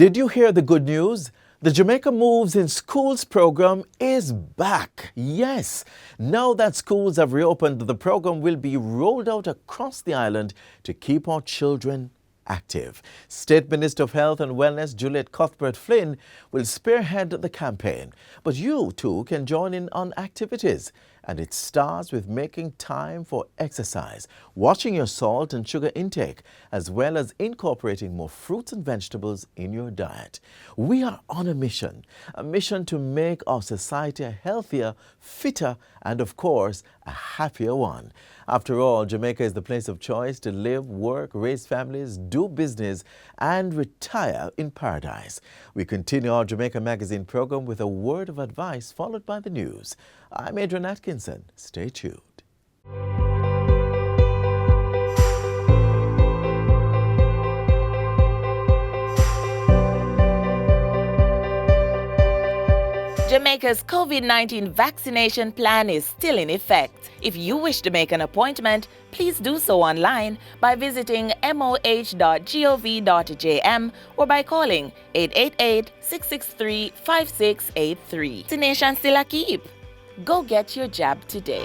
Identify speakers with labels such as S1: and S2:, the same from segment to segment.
S1: Did you hear the good news? The Jamaica Moves in Schools program is back. Yes, now that schools have reopened, the program will be rolled out across the island to keep our children active. State Minister of Health and Wellness Juliet Cuthbert-Flynn will spearhead the campaign. But you too can join in on activities. And it starts with making time for exercise, watching your salt and sugar intake, as well as incorporating more fruits and vegetables in your diet. We are on a mission to make our society a healthier, fitter, and of course, a happier one. After all, Jamaica is the place of choice to live, work, raise families, do business, and retire in paradise. We continue our Jamaica Magazine program with a word of advice followed by the news. I'm Adrian Atkinson. Stay tuned.
S2: Jamaica's COVID-19 vaccination plan is still in effect. If you wish to make an appointment, please do so online by visiting moh.gov.jm or by calling 888-663-5683. Vaccination still a keep. Go get your jab today.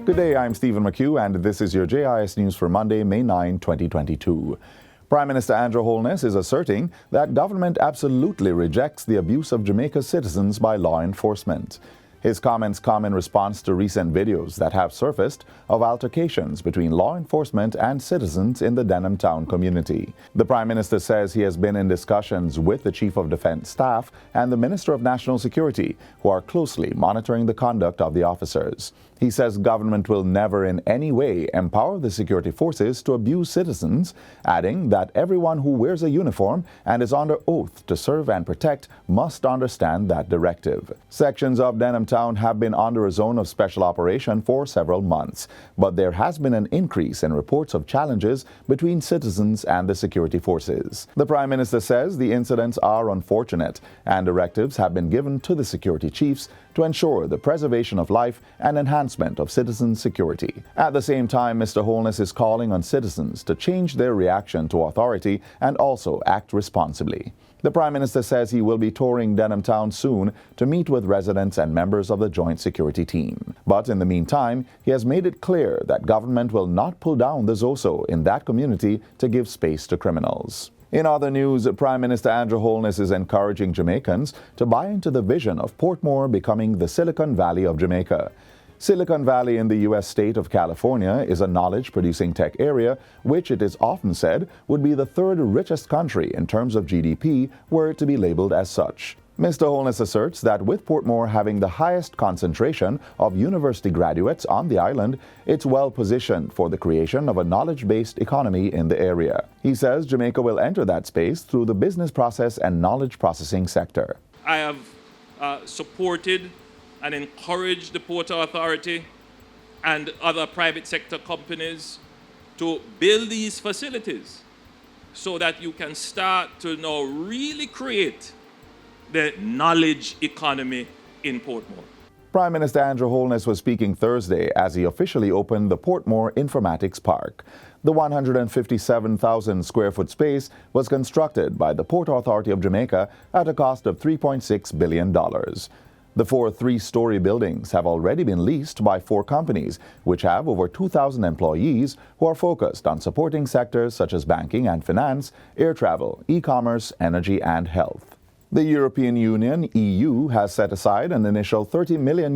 S3: Good day, I'm Stephen McHugh, and this is your JIS News for Monday, May 9, 2022. Prime Minister Andrew Holness is asserting that government absolutely rejects the abuse of Jamaica's citizens by law enforcement. His comments come in response to recent videos that have surfaced of altercations between law enforcement and citizens in the Denham Town community. The Prime Minister says he has been in discussions with the Chief of Defence Staff and the Minister of National Security, who are closely monitoring the conduct of the officers. He says government will never in any way empower the security forces to abuse citizens, adding that everyone who wears a uniform and is under oath to serve and protect must understand that directive. Sections of Denham Town have been under a zone of special operation for several months, but there has been an increase in reports of challenges between citizens and the security forces. The Prime Minister says the incidents are unfortunate and directives have been given to the security chiefs to ensure the preservation of life and enhancement of citizen security. At the same time, Mr. Holness is calling on citizens to change their reaction to authority and also act responsibly. The Prime Minister says he will be touring Denham Town soon to meet with residents and members of the Joint Security Team. But in the meantime, he has made it clear that government will not pull down the ZOSO in that community to give space to criminals. In other news, Prime Minister Andrew Holness is encouraging Jamaicans to buy into the vision of Portmore becoming the Silicon Valley of Jamaica. Silicon Valley in the U.S. state of California is a knowledge-producing tech area, which it is often said would be the third richest country in terms of GDP were it to be labeled as such. Mr. Holness asserts that with Portmore having the highest concentration of university graduates on the island, it's well positioned for the creation of a knowledge-based economy in the area. He says Jamaica will enter that space through the business process and knowledge processing sector.
S4: I have supported and encouraged the Port Authority and other private sector companies to build these facilities so that you can start to now really create the knowledge economy in Portmore.
S3: Prime Minister Andrew Holness was speaking Thursday as he officially opened the Portmore Informatics Park. The 157,000 square foot space was constructed by the Port Authority of Jamaica at a cost of $3.6 billion. The 4 three-story buildings have already been leased by 4 companies, which have over 2,000 employees who are focused on supporting sectors such as banking and finance, air travel, e-commerce, energy, and health. The European Union, EU, has set aside an initial €30 million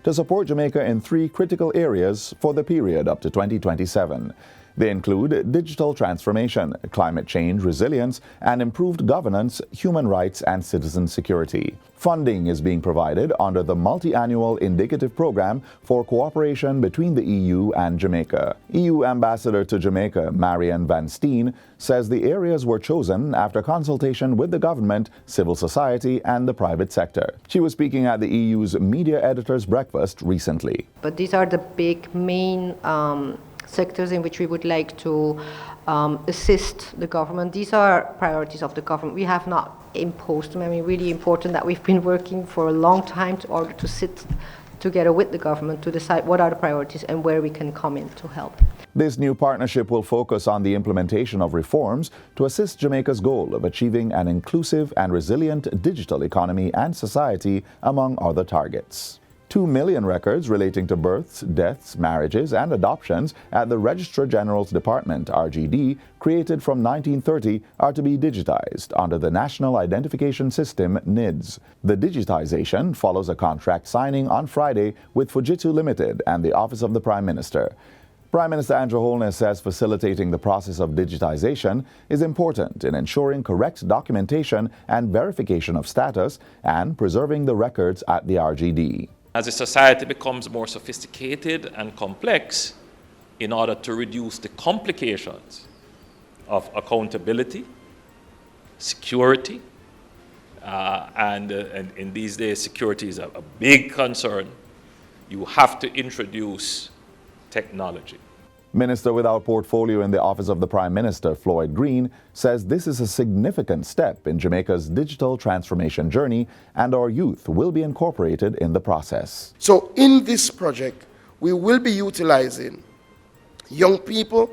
S3: to support Jamaica in 3 critical areas for the period up to 2027. They include digital transformation, climate change resilience, and improved governance, human rights, and citizen security. Funding is being provided under the multi-annual indicative program for cooperation between the EU and Jamaica. EU Ambassador to Jamaica, Marianne Van Steen, says the areas were chosen after consultation with the government, civil society, and the private sector. She was speaking at the EU's Media Editors Breakfast recently.
S5: But these are the big main sectors in which we would like to assist the government. These are priorities of the government. We have not imposed them. I mean, really important that we've been working for a long time in order to sit together with the government to decide what are the priorities and where we can come in to help.
S3: This new partnership will focus on the implementation of reforms to assist Jamaica's goal of achieving an inclusive and resilient digital economy and society, among other targets. 2 million records relating to births, deaths, marriages, and adoptions at the Registrar General's Department, RGD, created from 1930, are to be digitized under the National Identification System, NIDS. The digitization follows a contract signing on Friday with Fujitsu Limited and the Office of the Prime Minister. Prime Minister Andrew Holness says facilitating the process of digitization is important in ensuring correct documentation and verification of status and preserving the records at the RGD.
S4: As a society becomes more sophisticated and complex, in order to reduce the complications of accountability, security, and in these days security is a big concern, you have to introduce technology.
S3: Minister without portfolio in the Office of the Prime Minister, Floyd Green, says this is a significant step in Jamaica's digital transformation journey, and our youth will be incorporated in the process.
S6: So in this project, we will be utilizing young people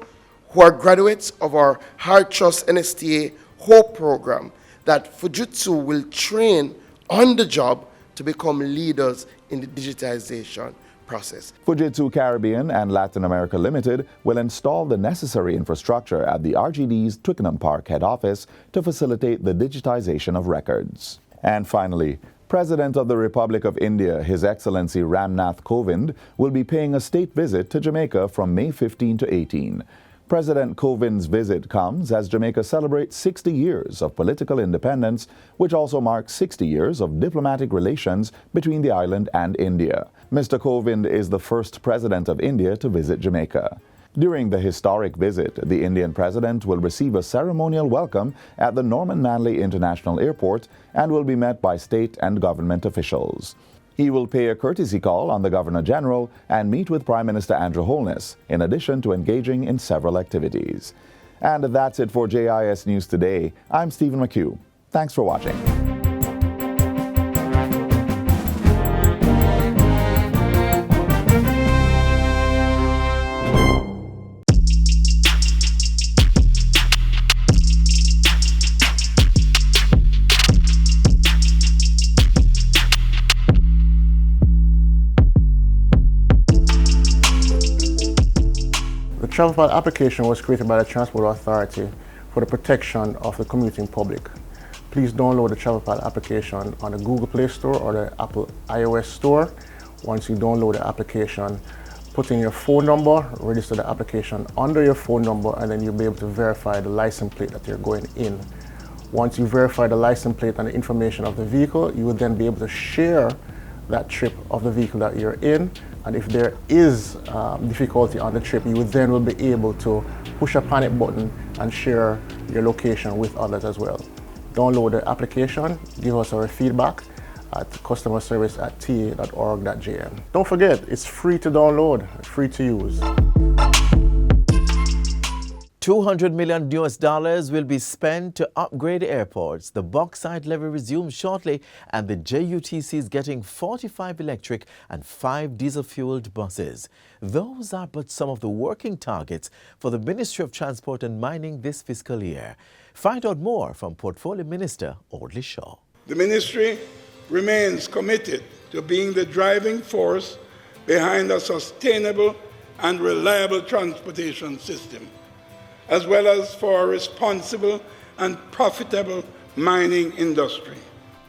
S6: who are graduates of our Hard Trust NSTA HOPE program that Fujitsu will train on the job to become leaders in the digitization process.
S3: Fujitsu Caribbean and Latin America Limited will install the necessary infrastructure at the RGD's Twickenham Park head office to facilitate the digitization of records. And finally, President of the Republic of India, His Excellency Ramnath Kovind, will be paying a state visit to Jamaica from May 15 to 18. President Kovind's visit comes as Jamaica celebrates 60 years of political independence, which also marks 60 years of diplomatic relations between the island and India. Mr. Kovind is the first president of India to visit Jamaica. During the historic visit, the Indian president will receive a ceremonial welcome at the Norman Manley International Airport and will be met by state and government officials. He will pay a courtesy call on the Governor-General and meet with Prime Minister Andrew Holness, in addition to engaging in several activities. And that's it for JIS News Today. I'm Stephen McHugh. Thanks for watching.
S7: The travel file application was created by the Transport Authority for the protection of the commuting public. Please download the travel file application on the Google Play Store or the Apple iOS Store. Once you download the application, put in your phone number, register the application under your phone number, and then you'll be able to verify the license plate that you're going in. Once you verify the license plate and the information of the vehicle, you will then be able to share that trip of the vehicle that you're in. And if there is difficulty on the trip, you then will be able to push a panic button and share your location with others as well. Download the application, give us our feedback at customerservice@ta.org.jm. Don't forget, it's free to download, free to use.
S1: $200 million will be spent to upgrade airports. The bauxite levy resumes shortly, and the JUTC is getting 45 electric and 5 diesel-fueled buses. Those are but some of the working targets for the Ministry of Transport and Mining this fiscal year. Find out more from Portfolio Minister Audley Shaw.
S8: The ministry remains committed to being the driving force behind a sustainable and reliable transportation system, as well as for a responsible and profitable mining industry.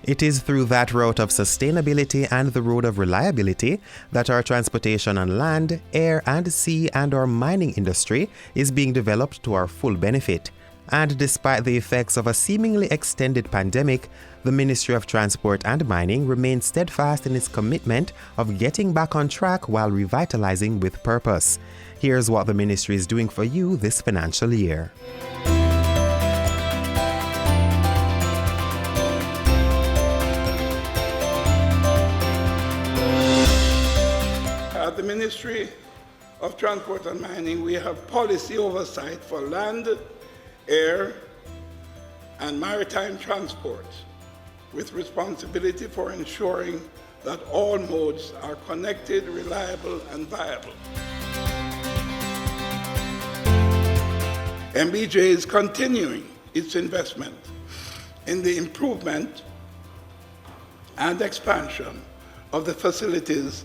S9: It is through that route of sustainability and the road of reliability that our transportation on land, air and sea and our mining industry is being developed to our full benefit. And despite the effects of a seemingly extended pandemic, the Ministry of Transport and Mining remains steadfast in its commitment of getting back on track while revitalizing with purpose. Here's what the ministry is doing for you this financial year.
S8: The Ministry of Transport and Mining, we have policy oversight for land, air, and maritime transport, with responsibility for ensuring that all modes are connected, reliable, and viable. MBJ is continuing its investment in the improvement and expansion of the facilities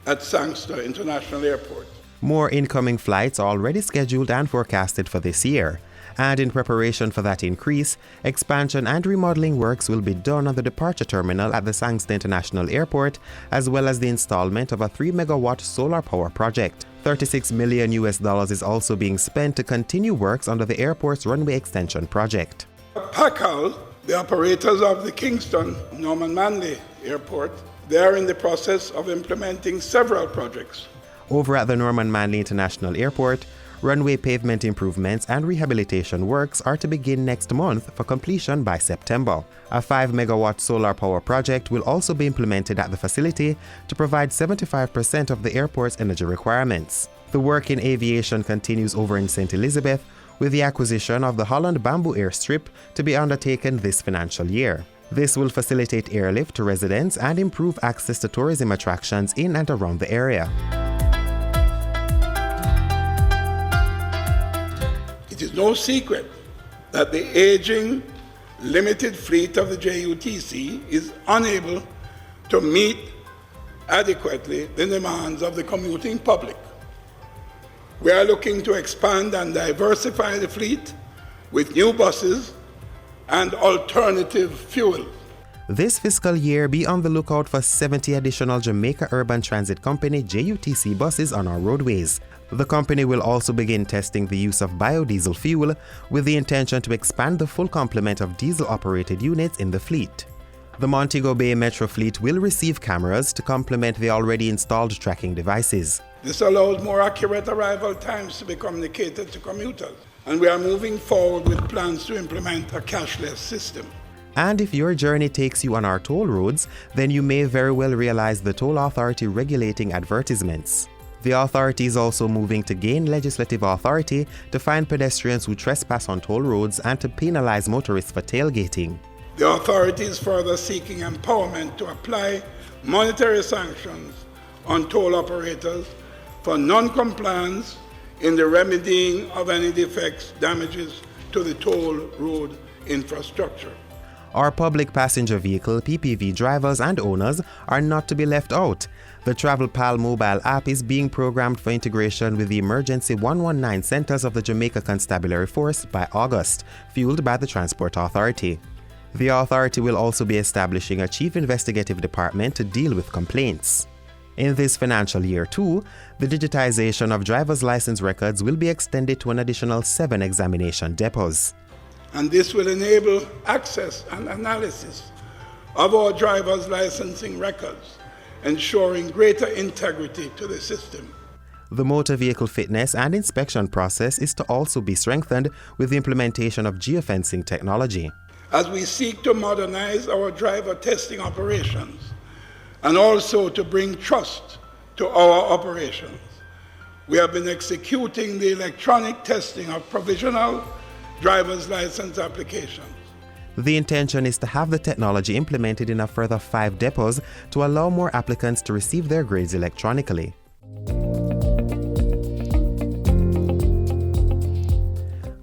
S8: at Sangster International Airport.
S9: More incoming flights are already scheduled and forecasted for this year. And in preparation for that increase, expansion and remodeling works will be done on the departure terminal at the Sangster International Airport, as well as the installment of a 3-megawatt solar power project. $36 million is also being spent to continue works under the airport's runway extension project.
S8: PACAL, the operators of the Kingston Norman Manley Airport, they are in the process of implementing several projects.
S9: Over at the Norman Manley International Airport, runway pavement improvements and rehabilitation works are to begin next month for completion by September. A 5-megawatt solar power project will also be implemented at the facility to provide 75% of the airport's energy requirements. The work in aviation continues over in St. Elizabeth, with the acquisition of the Holland Bamboo Airstrip to be undertaken this financial year. This will facilitate airlift to residents and improve access to tourism attractions in and around the area.
S8: It is no secret that the aging, limited fleet of the JUTC is unable to meet adequately the demands of the commuting public. We are looking to expand and diversify the fleet with new buses and alternative fuel.
S9: This fiscal year, be on the lookout for 70 additional Jamaica Urban Transit Company JUTC buses on our roadways. The company will also begin testing the use of biodiesel fuel with the intention to expand the full complement of diesel-operated units in the fleet. The Montego Bay Metro fleet will receive cameras to complement the already installed tracking devices.
S8: This allows more accurate arrival times to be communicated to commuters, and we are moving forward with plans to implement a cashless system.
S9: And if your journey takes you on our toll roads, then you may very well realize the toll authority regulating advertisements. The authority is also moving to gain legislative authority to fine pedestrians who trespass on toll roads and to penalize motorists for tailgating.
S8: The authority is further seeking empowerment to apply monetary sanctions on toll operators for non-compliance in the remedying of any defects, damages to the toll road infrastructure.
S9: Our public passenger vehicle PPV drivers and owners are not to be left out. The TravelPal mobile app is being programmed for integration with the emergency 119 centers of the Jamaica Constabulary Force by August, fueled by the Transport Authority. The authority will also be establishing a chief investigative department to deal with complaints. In this financial year too, the digitization of driver's license records will be extended to an additional 7 examination depots.
S8: And this will enable access and analysis of our driver's licensing records, ensuring greater integrity to the system.
S9: The motor vehicle fitness and inspection process is to also be strengthened with the implementation of geofencing technology.
S8: As we seek to modernize our driver testing operations and also to bring trust to our operations, we have been executing the electronic testing of provisional driver's license applications.
S9: The intention is to have the technology implemented in a further 5 depots to allow more applicants to receive their grades electronically.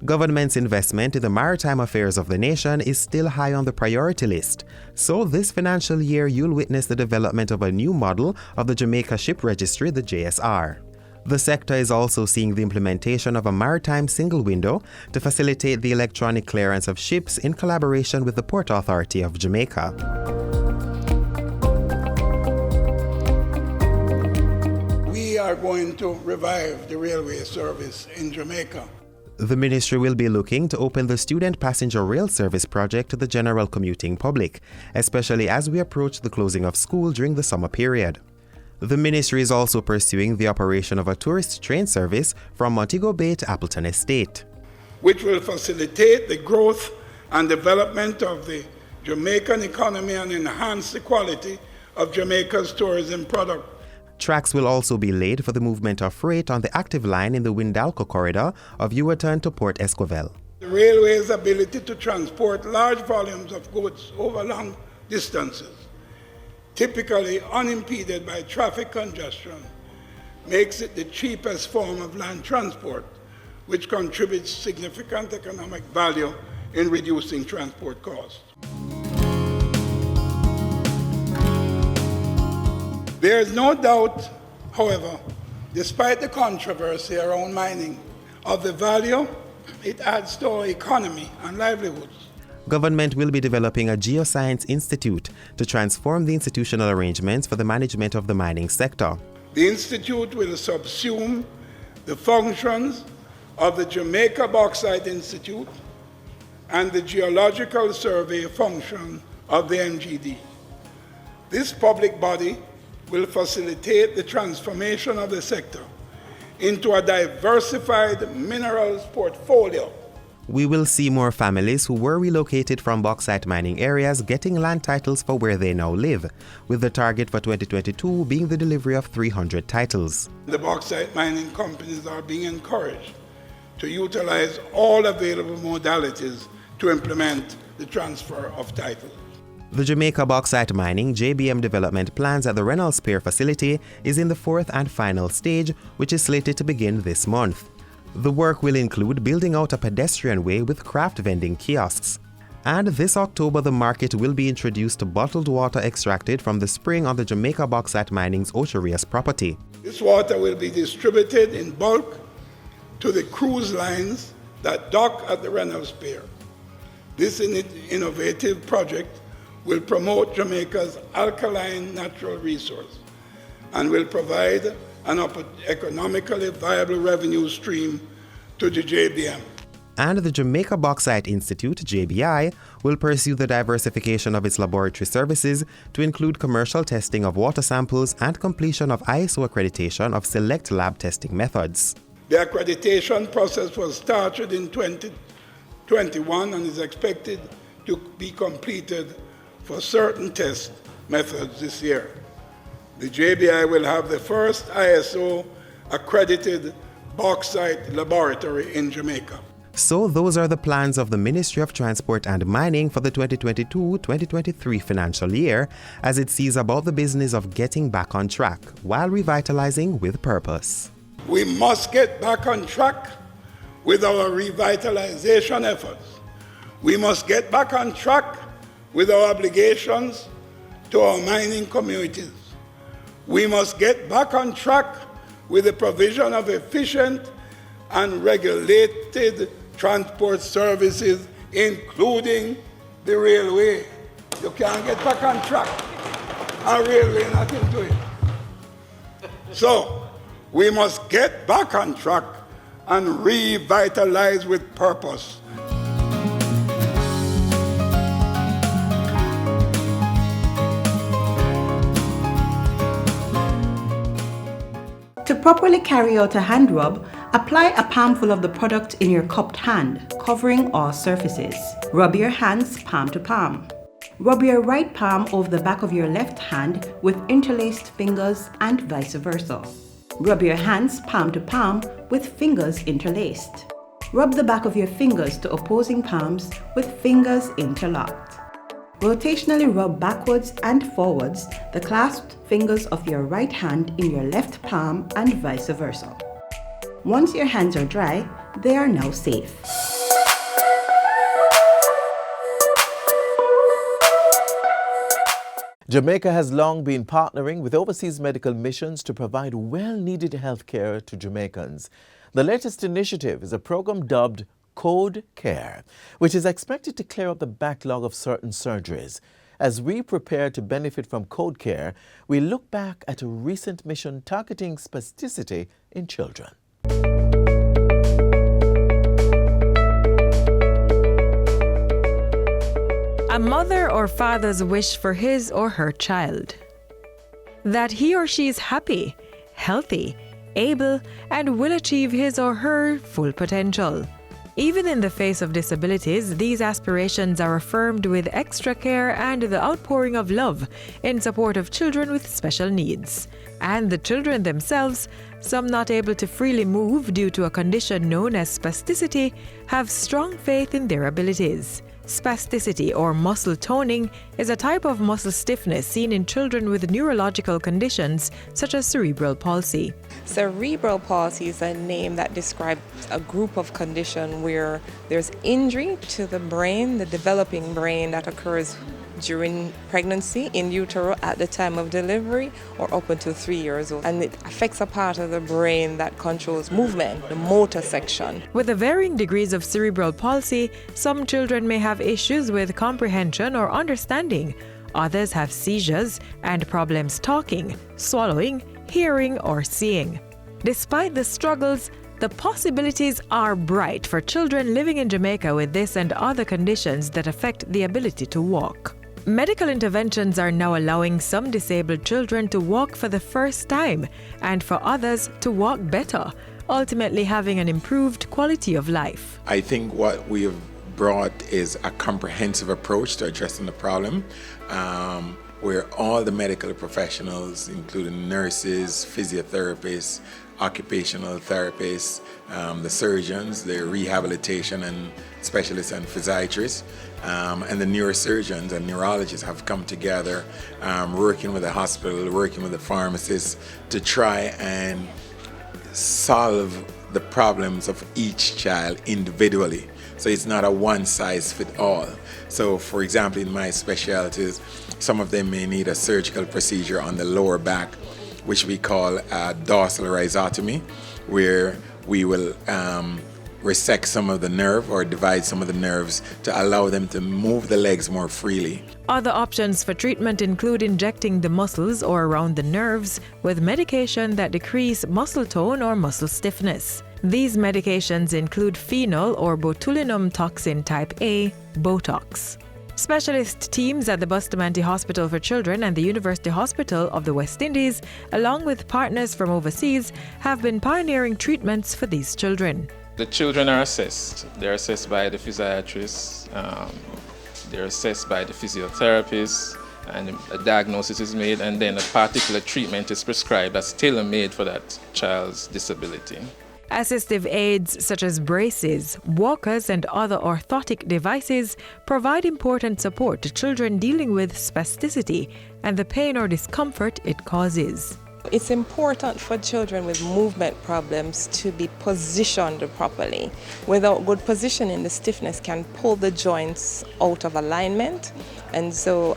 S9: Government's investment in the maritime affairs of the nation is still high on the priority list. So this financial year, you'll witness the development of a new model of the Jamaica Ship Registry, the JSR. The sector is also seeing the implementation of a maritime single window to facilitate the electronic clearance of ships in collaboration with the Port Authority of Jamaica.
S8: We are going to revive the railway service in Jamaica.
S9: The ministry will be looking to open the student passenger rail service project to the general commuting public, especially as we approach the closing of school during the summer period. The ministry is also pursuing the operation of a tourist train service from Montego Bay to Appleton Estate,
S8: which will facilitate the growth and development of the Jamaican economy and enhance the quality of Jamaica's tourism product.
S9: Tracks will also be laid for the movement of freight on the active line in the Windalco corridor of Uwerton to Port Esquivel.
S8: The railway's ability to transport large volumes of goods over long distances, typically unimpeded by traffic congestion, makes it the cheapest form of land transport, which contributes significant economic value in reducing transport costs. There is no doubt, however, despite the controversy around mining, of the value it adds to our economy and livelihoods.
S9: Government will be developing a geoscience institute to transform the institutional arrangements for the management of the mining sector.
S8: The institute will subsume the functions of the Jamaica Bauxite Institute and the Geological Survey function of the MGD. This public body will facilitate the transformation of the sector into a diversified minerals portfolio.
S9: We will see more families who were relocated from bauxite mining areas getting land titles for where they now live, with the target for 2022 being the delivery of 300 titles.
S8: The bauxite mining companies are being encouraged to utilize all available modalities to implement the transfer of title.
S9: The Jamaica Bauxite Mining JBM development plans at the Reynolds Pier facility is in the fourth and final stage, which is slated to begin this month. The work will include building out a pedestrian way with craft vending kiosks. And this October, the market will be introduced to bottled water extracted from the spring on the Jamaica Bauxite Mining's Ocherias property.
S8: This water will be distributed in bulk to the cruise lines that dock at the Reynolds Pier. This innovative project will promote Jamaica's alkaline natural resource and will provide an economically viable revenue stream to the JBM.
S9: And the Jamaica Bauxite Institute, JBI, will pursue the diversification of its laboratory services to include commercial testing of water samples and completion of ISO accreditation of select lab testing methods.
S8: The accreditation process was started in 2021 and is expected to be completed for certain test methods this year. The JBI will have the first ISO accredited bauxite laboratory in Jamaica.
S9: So those are the plans of the Ministry of Transport and Mining for the 2022-2023 financial year, as it sees about the business of getting back on track while revitalizing with purpose.
S8: We must get back on track with our revitalization efforts. We must get back on track with our obligations to our mining communities. We must get back on track with the provision of efficient and regulated transport services, including the railway. You can't get back on track. Our railway not into it. So, we must get back on track and revitalize with purpose.
S10: To properly carry out a hand rub, apply a palmful of the product in your cupped hand, covering all surfaces. Rub your hands palm to palm. Rub your right palm over the back of your left hand with interlaced fingers and vice versa. Rub your hands palm to palm with fingers interlaced. Rub the back of your fingers to opposing palms with fingers interlocked. Rotationally rub backwards and forwards the clasped fingers of your right hand in your left palm and vice versa. Once your hands are dry, they are now safe.
S1: Jamaica has long been partnering with overseas medical missions to provide well-needed health care to Jamaicans. The latest initiative is a program dubbed Code Care, which is expected to clear up the backlog of certain surgeries. As we prepare to benefit from Code Care, we look back at a recent mission targeting spasticity in children.
S11: A mother or father's wish for his or her child. That he or she is happy, healthy, able, and will achieve his or her full potential. Even in the face of disabilities, these aspirations are affirmed with extra care and the outpouring of love in support of children with special needs. And the children themselves, some not able to freely move due to a condition known as spasticity, have strong faith in their abilities. Spasticity or muscle toning is a type of muscle stiffness seen in children with neurological conditions such as cerebral palsy.
S12: Cerebral palsy is a name that describes a group of conditions where there's injury to the brain, the developing brain, that occurs during pregnancy, in utero, at the time of delivery, or up until 3 years old. And it affects a part of the brain that controls movement, the motor section.
S11: With the varying degrees of cerebral palsy, some children may have issues with comprehension or understanding. Others have seizures and problems talking, swallowing, hearing, or seeing. Despite the struggles, the possibilities are bright for children living in Jamaica with this and other conditions that affect the ability to walk. Medical interventions are now allowing some disabled children to walk for the first time and for others to walk better, ultimately having an improved quality of life.
S13: I think what we have brought is a comprehensive approach to addressing the problem, where all the medical professionals, including nurses, physiotherapists, occupational therapists, the surgeons, the rehabilitation and specialists and physiatrists, and the neurosurgeons and neurologists have come together, working with the hospital, working with the pharmacists to try and solve the problems of each child individually. So it's not a one-size-fits-all. So for example, in my specialties, some of them may need a surgical procedure on the lower back, which we call a dorsal rhizotomy, where we will resect some of the nerve or divide some of the nerves to allow them to move the legs more freely.
S11: Other options for treatment include injecting the muscles or around the nerves with medication that decrease muscle tone or muscle stiffness. These medications include phenol or botulinum toxin type A, Botox. Specialist teams at the Bustamante Hospital for Children and the University Hospital of the West Indies, along with partners from overseas, have been pioneering treatments for these children.
S14: The children are assessed. They're assessed by the physiatrists, they're assessed by the physiotherapists, and a diagnosis is made, and then a particular treatment is prescribed that's tailor-made for that child's disability.
S11: Assistive aids such as braces, walkers, and other orthotic devices provide important support to children dealing with spasticity and the pain or discomfort it causes.
S12: It's important for children with movement problems to be positioned properly. Without good positioning, the stiffness can pull the joints out of alignment. And so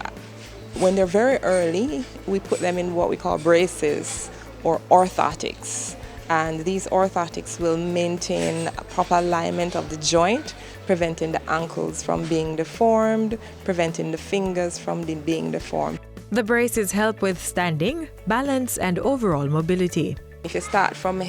S12: when they're very early, we put them in what we call braces or orthotics. And these orthotics will maintain a proper alignment of the joint, preventing the ankles from being deformed, preventing the fingers from being deformed.
S11: The braces help with standing, balance, and overall mobility.
S12: If you start from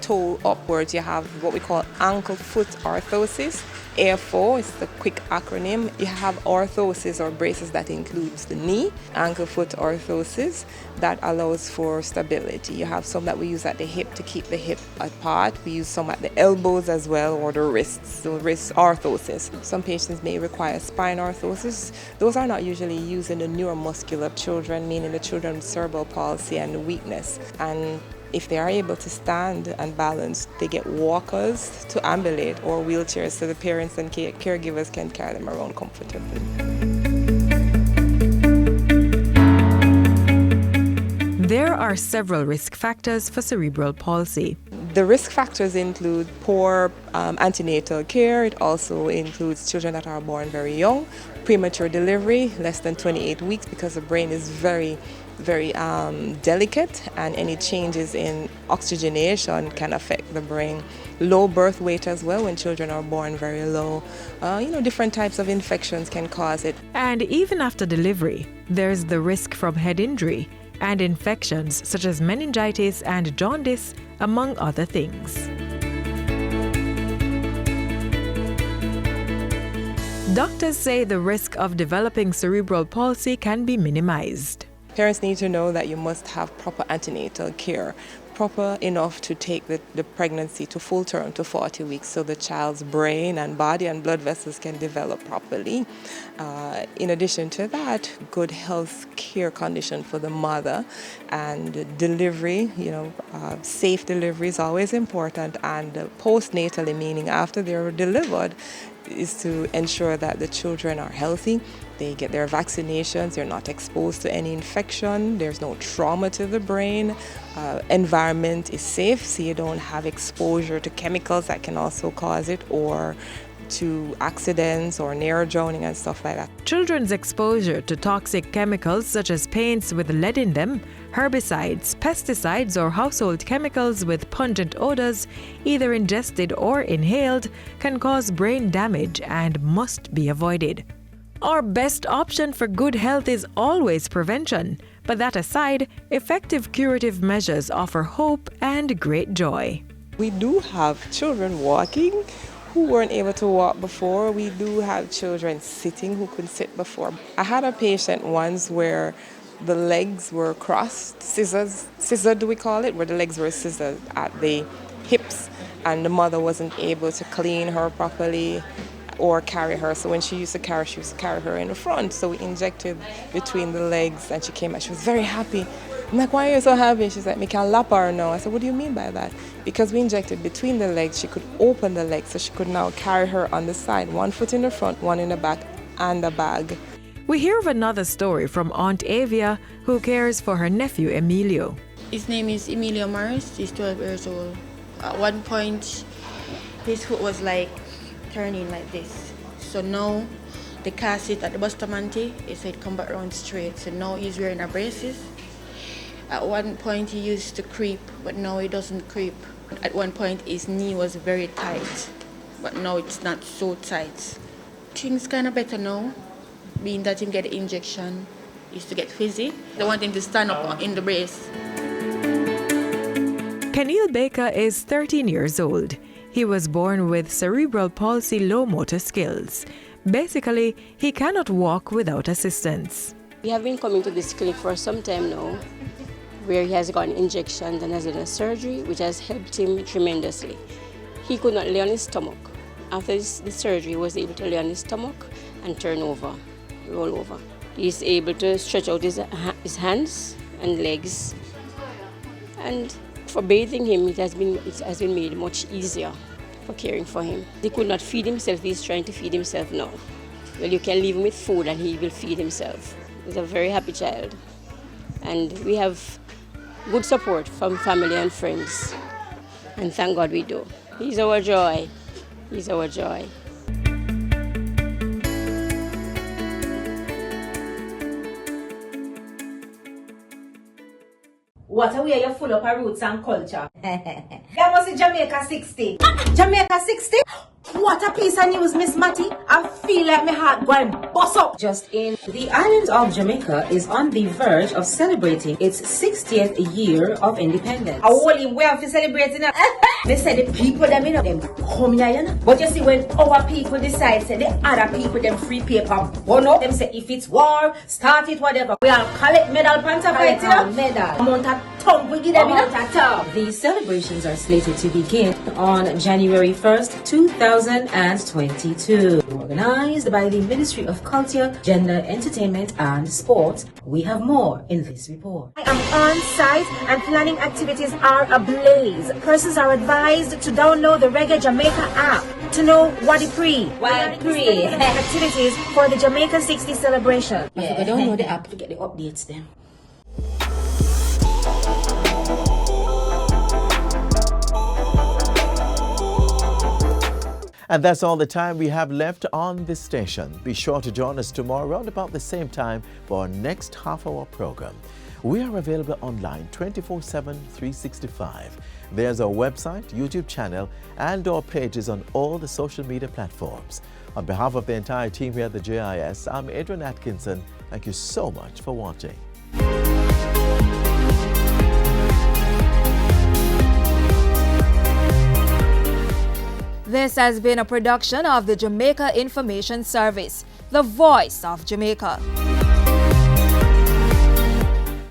S12: toe upwards, you have what we call ankle-foot orthosis. AFO is the quick acronym. You have orthosis or braces that includes the knee, ankle-foot orthosis that allows for stability. You have some that we use at the hip to keep the hip apart. We use some at the elbows as well, or the wrists, so wrist orthosis. Some patients may require spine orthosis. Those are not usually used in the neuromuscular children, meaning the children with cerebral palsy and weakness. And if they are able to stand and balance, they get walkers to ambulate or wheelchairs so the parents and caregivers can carry them around comfortably.
S11: There are several risk factors for cerebral palsy.
S12: The risk factors include poor antenatal care. It also includes children that are born very young, premature delivery, less than 28 weeks, because the brain is very delicate, and any changes in oxygenation can affect the brain. Low birth weight as well, when children are born very low. Different types of infections can cause it.
S11: And even after delivery, there's the risk from head injury and infections such as meningitis and jaundice, among other things. Doctors say the risk of developing cerebral palsy can be minimized.
S12: Parents need to know that you must have proper antenatal care, proper enough to take the pregnancy to full term, to 40 weeks, so the child's brain and body and blood vessels can develop properly. In addition to that, good health care condition for the mother, and delivery, safe delivery is always important, and postnatally, meaning after they're delivered, is to ensure that the children are healthy, they get their vaccinations, they're not exposed to any infection, there's no trauma to the brain, environment is safe, so you don't have exposure to chemicals that can also cause it, or to accidents or near drowning and stuff like that.
S11: Children's exposure to toxic chemicals such as paints with lead in them, herbicides, pesticides, or household chemicals with pungent odors, either ingested or inhaled, can cause brain damage and must be avoided. Our best option for good health is always prevention, but that aside, effective curative measures offer hope and great joy.
S12: We do have children walking who weren't able to walk before. We do have children sitting who couldn't sit before. I had a patient once where the legs were crossed, scissored we call it, where the legs were scissored at the hips, and the mother wasn't able to clean her properly or carry her. So when she used to carry her in the front. So we injected between the legs, and she came back. She was very happy. I'm like, why are you so happy? She's like, me can lap her now. I said, what do you mean by that? Because we injected between the legs, she could open the legs, so she could now carry her on the side, one foot in the front, one in the back, and a bag.
S11: We hear of another story from Aunt Avia, who cares for her nephew Emilio.
S15: His name is Emilio Morris. He's 12 years old. At one point, his foot was like turning like this. So now they cast it at the Bustamante. It said come back around straight. So now he's wearing a braces. At one point he used to creep, but now he doesn't creep. At one point his knee was very tight, but now it's not so tight. Things kind of better now, being that him get the injection. He used to get fizzy. They want him to stand up in the brace.
S11: Kenil Baker is 13 years old. He was born with cerebral palsy, low motor skills. Basically, he cannot walk without assistance.
S16: We have been coming to this clinic for some time now, where he has gotten injections and has done a surgery, which has helped him tremendously. He could not lay on his stomach. After the surgery, he was able to lay on his stomach and turn over, roll over. He's able to stretch out his hands and legs. And for bathing him, it has been made much easier for caring for him. He could not feed himself. He's trying to feed himself now. Well, you can leave him with food and he will feed himself. He's a very happy child. And we have good support from family and friends. And thank God we do. He's our joy. He's our joy.
S17: What a way you're full of our roots and culture. That was in Jamaica 60. Jamaica 60? What a piece of news, Miss Matty. I feel like my heart going bust up.
S18: Just in, the island of Jamaica is on the verge of celebrating its 60th year of independence.
S17: I only way of celebrating it. They say the people them in them come here, you know. But you see when our people decide, say the other people them free paper, but no, them say if it's war, start it, whatever. We all collect medal panta fight, you know.
S18: Medal.
S17: Amount of tongue we give them, you know.
S18: These celebrations are slated to begin on January 1st, 2022. Organized by the Ministry of Culture, Gender, Entertainment and Sport. We have more in this report.
S17: I am on site and planning activities are ablaze. Persons are advised to download the Reggae Jamaica app to know what it activities for the Jamaica 60 celebration.
S18: Yeah, I download the app to get the updates then.
S1: And that's all the time we have left on this station. Be sure to join us tomorrow around about the same time for our next half-hour program. We are available online 24/7, 365. There's our website, YouTube channel, and our pages on all the social media platforms. On behalf of the entire team here at the JIS, I'm Adrian Atkinson. Thank you so much for watching.
S19: This has been a production of the Jamaica Information Service, the voice of Jamaica.